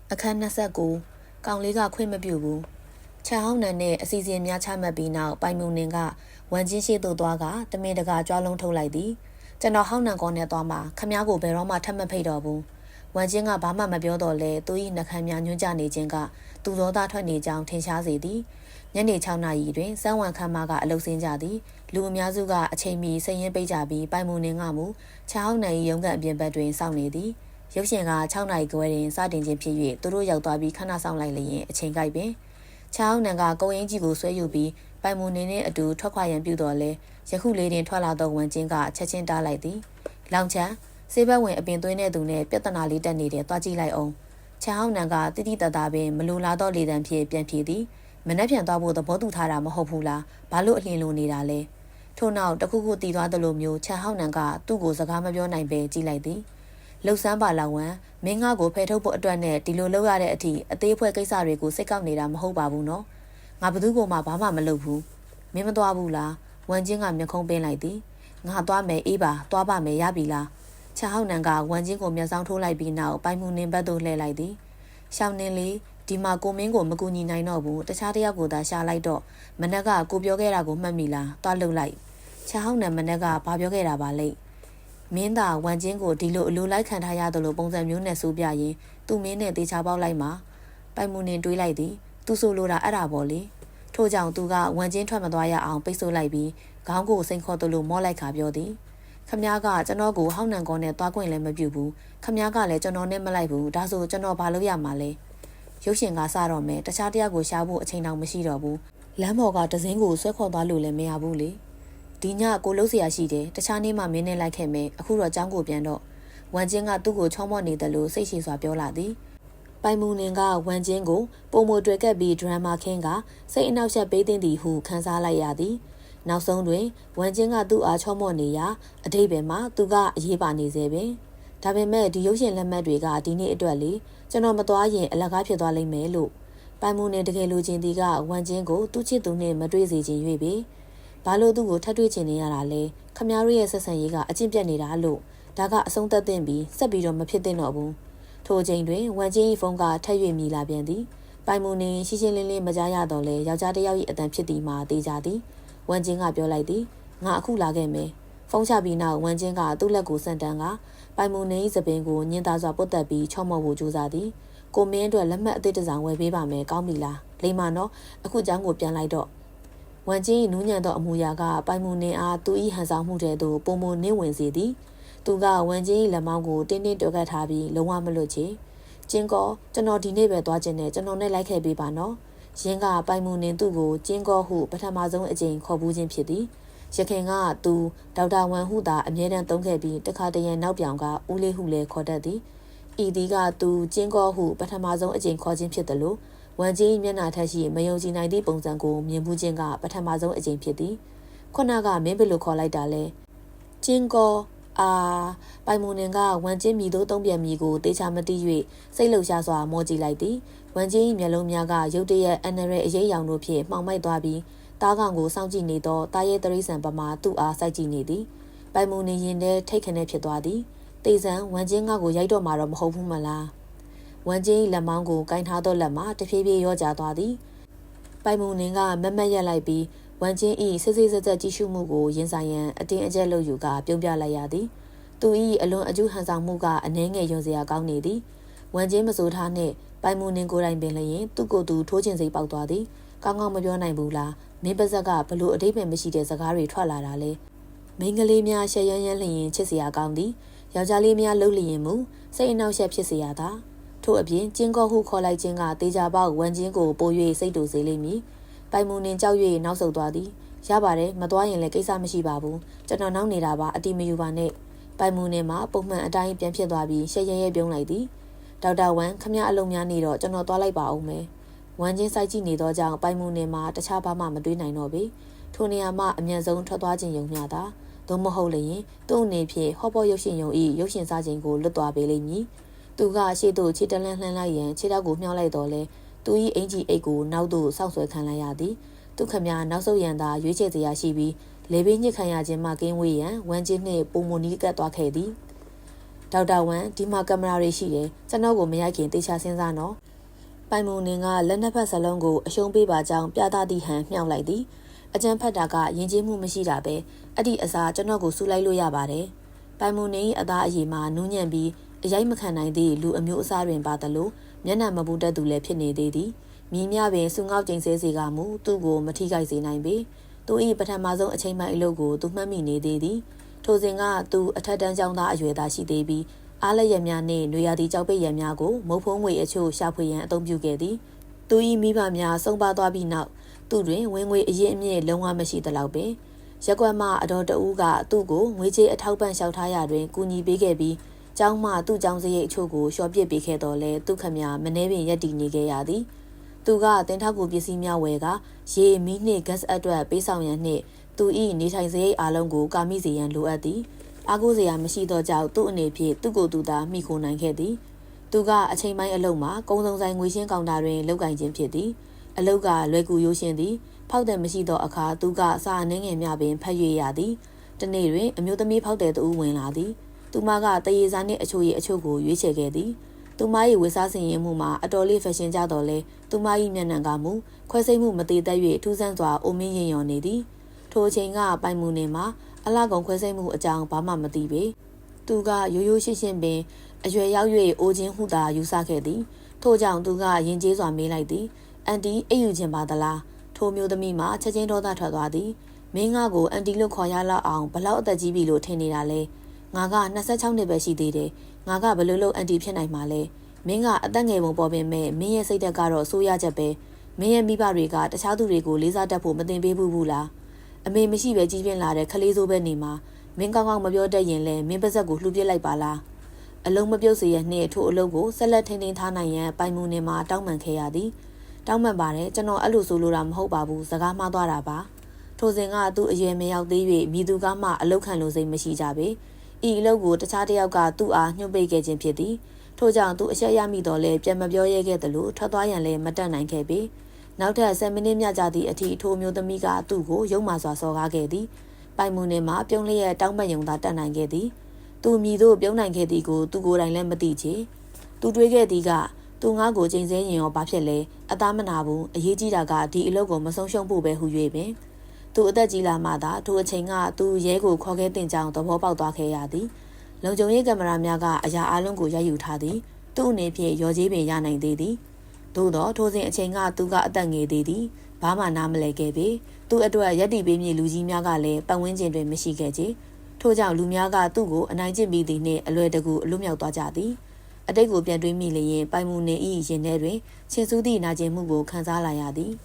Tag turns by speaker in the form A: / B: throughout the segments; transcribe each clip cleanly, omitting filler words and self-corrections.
A: အခန်း29ကောင်လေးကခွင့်မပြုဘူးချန်ဟောင်းနန်နဲ့အစီအစဉ်များချမှတ်ပြီးနောက်ပိုင်မူနင်ကဝမ်ချင်းရှိသို့သွားကတမင်တကာကြွားလုံးထုတ်လိုက်သည်ကျွန်တော်ဟောင်းနန်ကောနဲ့သွားမှခမားကိုဘယ်တော့မှထပ်မဖိတ်တော့ဘူးဝမ်ချင်းကဘာမှမပြောတော့လဲသူ၏နှခမ်းများညွှန်းကြနေခြင်းကသူသောသားထွက်နေကြောင်းထင်ရှားစေသည်ညနေ6နာရီတွင်စမ်းဝမ်ခမ်းမကအလုပ်ဆင်းကြသည်လူအများစုကအချိန်မီစိတ်ရင်းပိတ်ကြပြီးပိုင်မူနင်ကမူချန်ဟောင်းနန်၏ရုံးကန်အပြင်ဘက်တွင်စောင့်နေသည်ရုပ်ရှင်က6နာရီခွဲတွင်စတင်ခြင်းဖြစ်၍သူတို့ရောက်သွားပြီးခဏဆောင်လိုက်လျင်အချိန်ကိုက်ပင်ချောင်းနန်ကကုန်းရင်းကြီးကိုဆွဲယူပြီးပိုင်မူနေနှင့်အတူထွက်ခွာရန်ပြုတော်လဲယခုလေးတွင်ထွက်လာသောဝန်ချင်းကချက်ချင်းတားလိုက်သည်လောင်ချန်စေဘက်ဝင်အပင်သွင်းတဲ့သူနဲ့ပြဿနာလေးတက်နေတယ်တွားကြည့်လိုက်အောင်ချောင်းနန်ကတိတိတတ်တာပင်မလိုလားသောလေတံဖြင့်ပြန်ဖြေသည်မနှက်ပြန်သွားဖို့သဘောတူထားတာမဟုတ်ဘူးလားဘာလို့အလင်းလိုနေတာလဲထို့နောက်တခုခုတီးသွားသလိုမျိုးချန်ဟောင်းနန်ကသူ့ကိုစကားမပြောနိုင်ပဲကြည့်လိုက်သည်လှုပ်ဆန်းပါလောင်ဝမ်မင်းငါကိုဖယ်ထုတ်ဖို့အတွက်နဲ့ဒီလိုလုပ်ရတဲ့အထိအသေးဖွဲကိစ္စတွေကိုစိတ်ကောက်နေတာမဟုတ်ပါဘူးနော်ငါဘသူ့ကိုမှဘာမှမလုပ်ဘူးမင်းမသွားဘူးလားဝမ်ချင်းကမျက်ခုံးပင်းလိုက်သည်ငါသွားမယ်အေးပါသွားပါမယ်ရပြီလားချာဟောက်နန်ကဝမ်ချင်းကိုမျက်စောင်းထိုးလိုက်ပြီးနောက်ပိုင်မူနင်ဘက်သို့လှည့်လိုက်သည်ရှောင်းနင်းလေးဒီမှာကိုမင်းကိုမကူညီနိုင်တော့ဘူးတခြားတယောက်ကိုသာရှာလိုက်တော့မနက်ကကိုပြောခဲ့တာကိုမှတ်မိလားသွားလှုပ်လိုက်ချာဟောက်နန်မနက်ကဘာပြောခဲ့တာပါလဲမင်းသာဝမ်ချင်းကိုဒီလိုအလိုလိုက်ခံထားရတယ်လို့ပုံစံမျိုးနဲ့ဆိုပြရင်သူ့မင်းနဲ့တေချာပေါက်လိုက်မှာပိုင်မူနင်တွေးလိုက်သည်သူဆိုလိုတာအဲ့ဒါပေါ့လေထို့ကြောင့်သူကဝမ်ချင်းထွက်မသွားရအောင်ပိတ်ဆို့လိုက်ပြီးခေါင်းကိုစိန်ခေါ်သလိုမော့လိုက်ခါပြောသည်ခမားကကျွန်တော်ကိုဟောင်းနန်ကောနဲ့သွားခွင့်လည်းမပြုဘူးခမားကလည်းကျွန်တော်နဲ့မလိုက်ဘူးဒါဆိုကျွန်တော်ဘာလုပ်ရမှာလဲရုပ်ရှင်ကစတော့မယ်တခြားတယောက်ကိုရှာဖို့အချိန်တောင်မရှိတော့ဘူးလမ်းပေါ်ကတစင်းကိုဆွဲခေါ်သွားလို့လည်းမရဘူးလေဒီညကိုလှုပ်เสียရှိတယ်တခြားနေ့မှမင်းနဲ့လိုက်ခဲ့မယ်အခုတော့ចောင်းကိုပြန်တော့ဝမ်ချင်းကသူ့ကိုချောမော့နေတယ်လို့စိတ်ရှိစွာပြောလာသည်ပိုင်မူနင်ကဝမ်ချင်းကိုပုံမတွေ့ကပ်ပြီးဒရမာခင်းကစိတ်အနှောက်အယှက်ပေးသင့်သည်ဟုခန်းစားလိုက်ရသည်နောက်ဆုံးတွင်ဝမ်ချင်းကသူ့အားချောမော့နေရာအတိတ်ပဲမှာသူကအရေးပါနေစေပင်ဒါပေမဲ့ဒီရုပ်ရှင်လက်မှတ်တွေကဒီနေ့အတွက်လေကျွန်တော်မသွားရင်အလကားဖြစ်သွားလိမ့်မယ်လို့ပိုင်မူနင်တကယ်လိုချင်သည်ကဝမ်ချင်းကိုသူ့ချစ်သူနှင့်မတွေ့စေချင်၍ပဲဘာလို့သူ့ကိုထပ်တွေ့ချင်နေရတာလဲခမားတို့ရဲ့ဆက်ဆံရေးကအကျင့်ပြတ်နေတာလို့ဒါကအဆုံးသတ်သင့်ပြီးဆက်ပြီးတော့မဖြစ်သင့်တော့ဘူးထိုအချိန်တွင်ဝမ်ချင်း၏ဖုန်းကထပ်၍မြည်လာပြန်သည်ပိုင်မူနင်ရှင်းရှင်းလင်းလင်းမကြားရတော့လဲယောက်ျားတစ်ယောက်၏အတန်ဖြစ်သည်မှာသိကြသည်ဝမ်ချင်းကပြောလိုက်သည်ငါအခုလာခဲ့မယ်ဖုန်းချပြီးနောက်ဝမ်ချင်းကသူ့လက်ကိုစန့်တန်းကပိုင်မူနင်၏စပင်ကိုညှင်းသားစွာပုတ်တက်ပြီးချော့မော့ဖို့ကြိုးစားသည်ကိုမင်းအတွက်လက်မှတ်အသစ်တစ်စောင်ဝယ်ပေးပါမယ်ကောင်းပြီလားလိမ္မာနော်အခုကျောင်းကိုပြန်လိုက်တော့ဝမ်ချင်း၏နူးညံ့သောအမူအရာကပိုင်မူနင်အားသူ၏ဟန်ဆောင်မှုတဲ့သို့ပုံမနင်းဝင်စေသည်သူကဝမ်ချင်း၏လက်မောင်းကိုတင်းတင်းတွက်ကပ်ထားပြီးလုံးဝမလွတ်ချေကျင်းကောကျွန်တော်ဒီနေ့ပဲသွားခြင်းနဲ့ကျွန်တော်နဲ့လိုက်ခဲ့ပေးပါနော်ရင်းကပိုင်မူနင်သူ့ကိုကျင်းကောဟုပထမဆုံးအကြိမ်ခေါ်ပူးခြင်းဖြစ်သည်ရခင်ကသူဒေါက်တာဝမ်ဟုသာအမြဲတမ်းသုံးခဲ့ပြီးတခါတရံနောက်ပြောင်ကဦးလေးဟုလည်းခေါ်တတ်သည်ဤဒီကသူကျင်းကောဟုပထမဆုံးအကြိမ်ခေါ်ခြင်းဖြစ်တယ်လို့ဝမ်ကြီးမျက်နှာထက်ရှိမယုံကြည်နိုင်သည့်ပုံစံကိုမြင်မှုချင်းကပထမဆုံးအကြိမ်ဖြစ်သည်ခုနကမင်းဘယ်လိုခေါ်လိုက်တာလဲကျင်းကောပိုင်မူနင်ကဝမ်ချင်းမြည်သို့တုံးပြန်မြည်ကိုတေချာမတိ၍စိတ်လှုပ်ရှားစွာမောကြည့်လိုက်သည်ဝမ်ချင်းမျက်လုံးများကရုတ်တရက်အန်နရဲအရေးရောင်တို့ဖြင့်မှောင်မိုက်သွားပြီးတားကောင်ကိုစောင့်ကြည့်နေသောတားရဲတရိษံပမာသူ့အားစိုက်ကြည့်နေသည်ပိုင်မူနင်ရင်ထဲထိတ်ခနဲဖြစ်သွားသည်တေဆန်ဝမ်ချင်းကိုရိုက်တော့မှာတော့မဟုတ်ဘူးမလားဝမ်ချင်းလက်မောင်းကိုကင်ထားသောလက်မှာတဖြည်းဖြည်းရောကျသွားသည်ပိုင်မူနင်ကမမတ်ရက်လိုက်ပြီးဝမ်ချင်း၏စစ်စစ်ဆက်ဆက်ကြည့်ရှုမှုကိုရင်ဆိုင်ရန်အတင်းအကျပ်လုပ်ယူကပြုံးပြလိုက်ရသည်သူ၏အလွန်အကျူးဟန်ဆောင်မှုကအနှဲငယ်ယွန်စရာကောင်းနေသည်ဝမ်ချင်းမစိုးထားနှင့်ပိုင်မူနင်ကိုယ်တိုင်ပင်လျင်သူ့ကိုယ်သူထိုးချင်စိတ်ပေါက်သွားသည်ကောင်းကောင်းမပြောနိုင်ဘူးလားမင်းပါဇက်ကဘလို့အတိတ်ပဲမရှိတဲ့စကားတွေထွက်လာတာလဲမိန်းကလေးများရှက်ရမ်းရမ်းလျင်ချစ်စရာကောင်းသည်ယောက်ျားလေးများလှုပ်လျင်မူစိတ်အနှောက်အယှက်ဖြစ်စေရတာထို့အပြင်ကျင်းကောဟုခေါ်လိုက်ခြင်းကတေချာပေါက်ဝမ်ချင်းကိုပို၍စိတ်တူစေလိမ့်မည်ပိုင်မူနင်ကြောက်၍နောက်ဆုတ်သွားသည်ရပါတယ်မသွားရင်လည်းကိစ္စမရှိပါဘူးကျွန်တော်နောက်နေတာပါအတိမယူပါနဲ့ပိုင်မူနင်မှာပုံမှန်အတိုင်းပြန်ဖြစ်သွားပြီးရှက်ရဲရဲပြုံးလိုက်သည်ဒေါက်တာဝမ်ခမရအလုံးများနေတော့ကျွန်တော်သွားလိုက်ပါဦးမယ်ဝမ်ချင်းစိုက်ကြည့်နေသောကြောင့်ပိုင်မူနင်မှာတခြားဘာမှမတွေးနိုင်တော့ပေထိုနေရာမှအမြန်ဆုံးထွက်သွားခြင်းယုံမျှသာသို့မဟုတ်လျင်သူ့အနေဖြင့်ဟောပေါ်ရုပ်ရှင်ယုံ၏ရုပ်ရှင်စားခြင်းကိုလွတ်သွားပေလိမ့်မည်သူကရှေ့သို့ခြေတလန်းလှမ်းလိုက်ရန်ခြေထောက်ကိုမြှောက်လိုက်တော့လဲသူ၏အင်ကြီးအိတ်ကိုနောက်သို့ဆောက်ဆွဲခံလိုက်ရသည်သူခမရနောက်ဆုတ်ရန်သာရွေးချယ်စရာရှိပြီးလေဘေးညစ်ခံရခြင်းမှကင်းဝေးရန်ဝမ်ချင်းနှင့်ပုံမနီကတ်သွားခဲ့သည် ဒေါက်တာဝမ်ဒီမှာကင်မရာတွေရှိတယ်ကျွန်တော်ကိုမရိုက်ခင်တေချာစဉ်းစားနော်ပိုင်မုန်နင်ကလက်နှစ်ဖက်စလုံးကိုအရှုံးပေးပါကြောင်းပြသသည့်ဟန်မြှောက်လိုက်သည်အကျန်းဖတ်တာကယဉ်ကျေးမှုမရှိတာပဲအဲ့ဒီအစားကျွန်တော်ကိုစူလိုက်လို့ရပါတယ်ပိုင်မုန်နင်၏အသားအရည်မှာနူးညံ့ပြီးအရိုက်မခံနိုင်သည့်လူအမျိုးအစားတွင်ပါသလိုမျက်နှာမပူတတ်သူလည်းဖြစ်နေသေးသည်မြင်းများပင်စူငေါက်ကျိန်ဆဲစေကမူသူ့ကိုမထိခိုက်စေနိုင်ပေသူ၏ပထမဆုံးအချိန်မှအလုပ်ကိုသူမှတ်မိနေသေးသည်ထိုစဉ်ကသူအထက်တန်းကျောင်းသားအရွယ်သားရှိသေးပြီးအားလက်ရများနှင့်နွေရာသီကြောက်ပိတ်ရများကိုမုတ်ဖုံးငွေအချို့ရှာဖွေရန်အသုံးပြုခဲ့သည်သူ၏မိဘများဆုံးပါသွားပြီးနောက်သူတွင်ဝင်ငွေအရင်အမြင့်လုံးဝမရှိသလောက်ပင်ရက်ကွက်မှအတော်တဦးကသူ့ကိုငွေကြေးအထောက်ပံ့လျှောက်ထားရတွင်ကူညီပေးခဲ့ပြီးကျောင်းမှသူ့ကျောင်းစရိတ်အချို့ကိုလျှော်ပြစ်ပေးခဲ့တော်လဲသူခမမနှဲပင်ရက်တည်နေခဲ့ရသည်သူကတင်ထောက်ကူပစ္စည်းများဝယ်ကရေမီးနှင့်ဂက်စ်အတွက်ပေးဆောင်ရန်နှင့်သူ၏နေထိုင်စရိတ်အားလုံးကိုကာမိစေရန်လိုအပ်သည်အားကိုးစရာမရှိသောကြောင့်သူ့အနေဖြင့်သူ့ကိုယ်သူသာမိခိုနိုင်ခဲ့သည်သူကအချိန်ပိုင်းအလုပ်မှာကုံစုံဆိုင်ငွေရှင်းကောင်တာတွင်လုပ်ကင်ခြင်းဖြစ်သည်အလုပ်ကလွယ်ကူရိုးရှင်းသည်ဖောက်တယ်မရှိသောအခါသူကစာအနှင်းငယ်များပင်ဖတ်၍ရသည်တနေ့တွင်အမျိုးသမီးဖောက်တယ်သူဝင်လာသည်သူမကတရေစားနှင့်အချို့ကိုရွေးချယ်ခဲ့သည်သူမ၏ဝေစားစင်ရင်မှုမှာအတော်လေးဖက်ရှင်ကြတော်လဲသူမ၏မျက်နှာကမူခွဲစိတ်မှုမတည်သက်၍ထူးဆန်းစွာအိုမင်းရင်ရော်နေသည်ထိုအချိန်ကပိုင်မူနေမှာအလှကုန်ခွဲစိတ်မှုအကြောင်းဘာမှမသိပေသူကရိုးရိုးရှင်းရှင်းပင်အရွယ်ရောက်၍အိုခြင်းဟုသာယူဆခဲ့သည်ထို့ကြောင့်သူကရင်ကျေးစွာမေးလိုက်သည်အန်တီအိပ်ယူခြင်းပါသလားထိုမျိုးသမီးမှာချက်ချင်းဒေါသထွက်သွားသည်မင်းငါကိုအန်တီလို့ခေါ်ရလောက်အောင်ဘလောက်အသက်ကြီးပြီလို့ထင်နေတာလဲငါက26နှစ်ပဲရှိသေးတယ်ငါကဘလို့လို့အန်တီဖြစ်နိုင်မှာလဲမင်းကအသက်ငယ်ပုံပေါ်ပင်မဲ့မင်းရဲ့စိတ်ဓာတ်ကတော့ဆိုးရချက်ပဲမင်းရဲ့မိဘတွေကတခြားသူတွေကိုလေးစားတတ်ဖို့မသင်ပေးဘူးလားအမေမရှိပဲကြီးပြင်းလာတဲ့ခလေးစိုးပဲနေမှာမင်းကောင်းကောင်းမပြောတတ်ရင်လည်းမင်းပါဇက်ကိုလှူပစ်လိုက်ပါလားအလုံးမပြုတ်စေရနှင့်ထို့အလုပ်ကိုဆက်လက်ထိန်းသိမ်းထားနိုင်ရန်ပိုင်မူနေမှာတောင်းပန်ခဲ့ရသည်တောင်းပန်ပါတယ်ကျွန်တော်အဲ့လိုဆိုလိုတာမဟုတ်ပါဘူးစကားမှားသွားတာပါထိုစဉ်ကသူ့အရွယ်မရောက်သေး၍မိသူကမှအလုတ်ခံလိုစိတ်မရှိကြပေဤအလုပ်ကိုတခြားတစ်ယောက်ကသူ့အားညှို့ပိတ်ခဲ့ခြင်းဖြစ်သည်ထို့ကြောင့်သူအဆက်ရမိတော့လဲပြန်မပြောရဲခဲ့သလိုထွက်သွားရန်လည်းမတတ်နိုင်ခဲ့ပေနောက်ထပ်10မိနစ်မြကြသည့်အထိထိုမျိုးသမီးကသူ့ကိုရုံမာစွာစော်ကားခဲ့သည်ပိုင်မူနေမှာပြုံးလျက်တောင်းပန်ရုံသာတတ်နိုင်ခဲ့သည်သူမြည်သို့ပြုံးနိုင်ခဲ့သည်ကိုသူကိုယ်တိုင်လည်းမသိချေသူတွေးခဲ့သည်ကသူငါ့ကိုချိန်ဆရင်ရောဘာဖြစ်လဲအသားမနာဘူးအရေးကြီးတာကဒီအလုပ်ကိုမဆုံးရှုံးဖို့ပဲဟူ၍ပင်သူအသက်ကြီးလာမှသာထိုအချိန်ကသူရဲကိုခေါ်ခဲ့တင်ကြောင်းသဘောပေါက်သွားခဲ့ရသည်လုံခြုံရေးကင်မရာများကအရာအလုံးကိုရိုက်ယူထားသည်သူ့အနေဖြင့်ရော်ကြီးပင်ရနိုင်သေးသည်သို့သောထိုစဉ်အချိန်ကသူကအသက်ငယ်သေးသည်ဘာမှနားမလဲခဲ့ပေသူ့အတွက်ရက်တီပေးမြေလူကြီးများကလည်းပတ်ဝန်းကျင်တွင်မရှိခဲ့ကြထို့ကြောင့်လူများကသူ့ကိုအနိုင်ကျင့်ပြီးသည်နှင့်အလွယ်တကူအလွတ်မြောက်သွားကြသည်အတိတ်ကိုပြန်တွေးမိလျင်ပိုင်မူနေ၏ရင်ထဲတွင်ချင်းစူးသည့်နာကျင်မှုကိုခံစားလာရသည်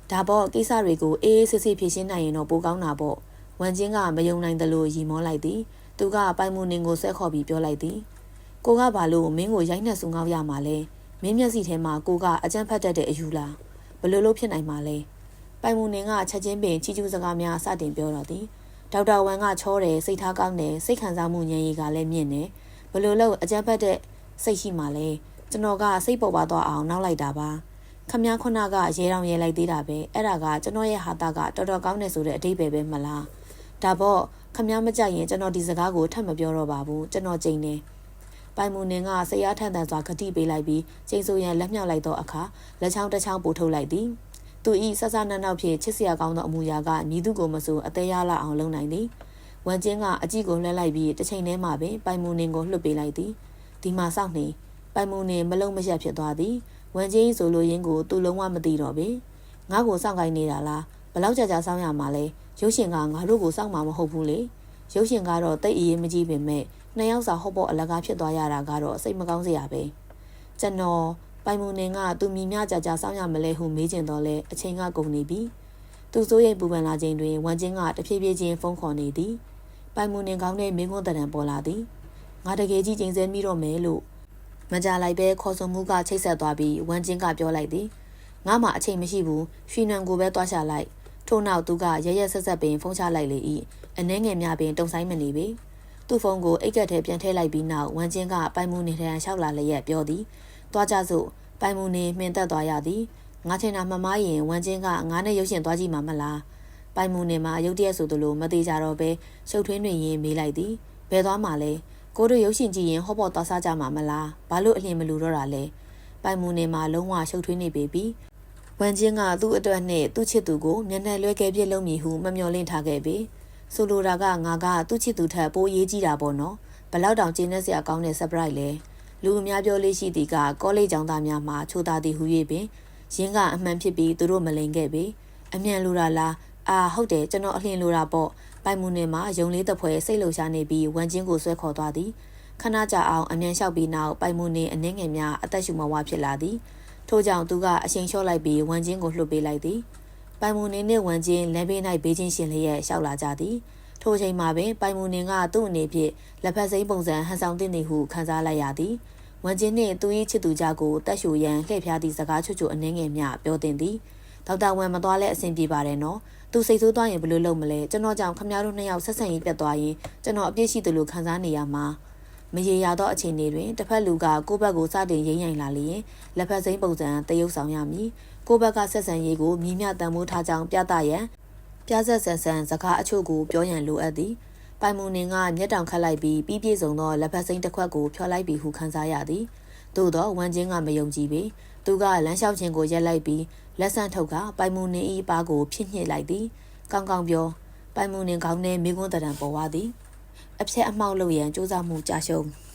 A: ဒါပေါ့ကိစ္စတွေကိုအေးအေးဆေးဆေးဖြေရှင်းနိုင်ရင်တော့ပိုကောင်းတာပေါ့ဝမ်ချင်းကမယုံနိုင်သလိုရီမောလိုက်သည်သူကပိုင်မူနေကိုဆွဲခေါ်ပြီးပြောလိုက်သည်ကိုကဘာလို့မင်းကိုရိုက်နှက်ဆူငေါက်ရမှာလဲမင်းမျက်စိထဲမှာကိုကအကြမ်းဖက်တတ်တဲ့အယူလားဘလို့လို့ဖြစ်နိုင်မှာလဲပိုင်မူနေကချက်ချင်းပင်ချီကျူးစကားများစတင်ပြောတော့သည်ဒေါက်တာဝမ်ကချောတယ်စိတ်ထားကောင်းတယ်စိတ်ခံစားမှုဉာဏ်ရည်ကလည်းမြင့်တယ်ဘလို့လို့အကြမ်းဖက်တဲ့စိတ်ရှိမှလဲကျွန်တော်ကစိတ်ပေါ်ပါသွားအောင်နောက်လိုက်တာပါခမည်းခုနကရဲတောင်ရဲလိုက်သေးတာပဲအဲ့ဒါကကျွန်တော်ရဲ့ဟာတာကတော်တော်ကောင်းတယ်ဆိုတဲ့အဓိပ္ပာယ်ပဲမလားဒါပေါ့ခမည်းမကြိုက်ရင်ကျွန်တော်ဒီစကားကိုထပ်မပြောတော့ပါဘူးကျွန်တော်ကြိမ်နေပိုင်မူနင်ကစိတ်အားထန်ထန်စွာဂတိပေးလိုက်ပြီးချိန်ဆိုရန်လက်မြောက်လိုက်သောအခါလက်ချောင်းတစ်ချောင်းပို့ထုတ်လိုက်သည်သူဤဆဆနန်းနောက်ဖြင့်ချစ်စရာကောင်းသောအမူအရာကမြည်သူကိုမဆိုအသေးရလာအောင်လုပ်နိုင်သည်ဝမ်ကျင်းကအကြည့်ကိုလှည့်လိုက်ပြီးတစ်ချိန်တည်းမှာပင်ပိုင်မူနင်ကိုလွှတ်ပေးလိုက်သည်ဒီမှာစောင့်နေပိုင်မူနင်မလုံးမရက်ဖြစ်သွားသည်ဝမ်ကျင်းဆိုလိုရင်းကိုသူလုံးဝမသိတော့ပေငါ့ကိုစောင့်ခိုင်းနေတာလားဘလောက်ကြာကြာစောင့်ရမှာလဲရုပ်ရှင်ကငါတို့ကိုစောင့်မှာမဟုတ်ဘူးလေရုပ်ရှင်ကတော့တိတ်အေးမကြီးပင်မဲ့နှစ်ယောက်စာဟော့ပေါ့အလကားဖြစ်သွားရတာကတော့စိတ်မကောင်းစရာပဲကျွန်တော်ပိုင်မူနင်ကသူမြင်မြကြာကြာစောင့်ရမလဲဟုမေးကျင်တော့လဲအချိန်ကကုန်နေပြီသူစိုးရိမ်ပူပန်လာချိန်တွင်ဝမ်ကျင်းကတဖြည်းဖြည်းချင်းဖုန်းခေါ်နေသည်ပိုင်မူနင်ကောင်းတဲ့မင်းကွန်းတံပေါ်လာသည်ငါတကယ်ကြီးချိန်ဆမိတော့မယ်လို့မကြလိုက်ပဲခေါ်ဆိုမှုကချိတ်ဆက်သွားပြီးဝမ်ကျင်းကပြောလိုက်သည်ငါမှအချိန်မရှိဘူးရွှေနံကိုပဲတွားချလိုက်ထို့နောက်သူကရရက်ဆက်ဆက်ပင်ဖုန်းချလိုက်လေ၏အနှဲငယ်များပင်တုံဆိုင်မနေပေသူ့ဖုန်းကိုအိတ်ကက်ထဲပြန်ထည့်လိုက်ပြီးနောက်ဝမ်ကျင်းကပိုင်မူနေထံလျှောက်လာလျက်ပြောသည်တွားကြစို့ပိုင်မူနေမှင်သက်သွားရသည်ငါထင်တာမမားရင်ဝမ်ကျင်းကငါနဲ့ရုပ်ရှင်သွားကြည့်မှာမလားပိုင်မူနေမှာရုပ်တရက်ဆိုသလိုမသေးကြတော့ပဲရှုပ်ထွင်းတွင်ရင်မေးလိုက်သည်ဘယ်သွားမှာလဲ ကိုတို့ရုပ်ရှင်ကြည့်ရင်ဟောပေါ်သွားစားကြမှာမလားဘာလို့အလင်းမလူတော့တာလဲပိုင်မူနေမှာလုံးဝရှုပ်ထွေးနေပေပြီဝမ်ကျင်းကသူ့အတွက်နဲ့သူ့ချစ်သူကိုမျက်နှာလွှဲခဲ့ပြစ်လုံးမည်ဟုမမျှော်လင့်ထားခဲ့ပေဆိုလိုတာကငါကသူ့ချစ်သူထက်ပိုရေးကြီးတာပေါ့နော်ဘလောက်တောင်ကျင်းနေစရာကောင်းတဲ့ surprise လဲလူအများပြောလေးရှိသည်ကကောလိပ်ကျောင်းသားများမှာချိုးသားသည်ဟူ၍ပင်ရင်းကအမှန်ဖြစ်ပြီးသူတို့မလိန်ခဲ့ပေအမြန်လိုတာလားအာဟုတ်တယ်ကျွန်တော်အလင်းလိုတာပေါ့ပိုင်မူနေမှာယုံလေးတစ်ဖွဲစိတ်လှုပ်ရှားနေပြီးဝမ်ကျင်းကိုဆွဲခေါ်သွားသည်ခဏကြာအောင်အမြန်လျှောက်ပြီးနောက်ပိုင်မူနေအနှင်းငယ်များအသက်ရှူမဝဖြစ်လာသည်ထို့ကြောင့်သူကအချိန်လျှော့လိုက်ပြီးဝမ်ကျင်းကိုလှုပ်ပေးလိုက်သည်ပိုင်မူနေနှင့်ဝမ်ကျင်းလမ်းဘေး၌ဘေးချင်းရှင်လျက်လျှောက်လာကြသည်ထိုအချိန်မှာပင်ပိုင်မူနေကသူ့အနေဖြင့်လက်ဖက်စိမ်းပုံစံဟန်ဆောင်တင်နေဟုခံစားလိုက်ရသည်ဝမ်ကျင်းနှင့်သူ၏ချစ်သူကြကိုတက်ရှူရန်လှည့်ဖျားသည့်စကားချွတ်ချွတ်အနှင်းငယ်များပြောတင်သည်ဒေါက်တာဝမ်မသွားလဲအဆင်ပြေပါတယ်နော်သူစိတ်ဆိုးသွားရင်ဘယ်လိုလုပ်မလဲကျွန်တော်ကြောင့်ခမရတို့နှစ်ယောက်ဆက်ဆံရေးပြတ်သွားရင်ကျွန်တော်အပြစ်ရှိသလိုခံစားနေရမှာမရေရာသောအခြေအနေတွင်တစ်ဖက်လူကကိုယ့်ဘက်ကိုစတင်ရိမ့်ရိုင်လာလျင်လက်ဖက်စိမ်းပုံစံတရုပ်ဆောင်ရမည်ကိုယ့်ဘက်ကဆက်ဆံရေးကိုမြည်မြတန်မိုးထားကြောင်းပြသရန်ပြဆက်ဆန်ဆန်စကားအချို့ကိုပြောရန်လိုအပ်သည်ပိုင်မူနင်ကမျက်တောင်ခတ်လိုက်ပြီးပြီးပြည့်စုံသောလက်ဖက်စိမ်းတစ်ခွက်ကိုဖျော်လိုက်ပြီးဟုခံစားရသည်သို့သောဝမ်ကျင်းကမယုံကြည်ပေသူကလမ်းလျှောက်ခြင်းကိုရက်လိုက်ပြီးလက်ဆန့်ထုတ်ကပိုင်မူနင်၏ပါကိုဖြစ်ညှစ်လိုက်သည်ကောင်းကောင်းပြောပိုင်မူနင်ကောင်းနဲ့မိကွန်းတရံပေါ်သွားသည်အဖြက်အမှောက်လုပ်ရန်စူးစမ်းမှုကြာရှုံး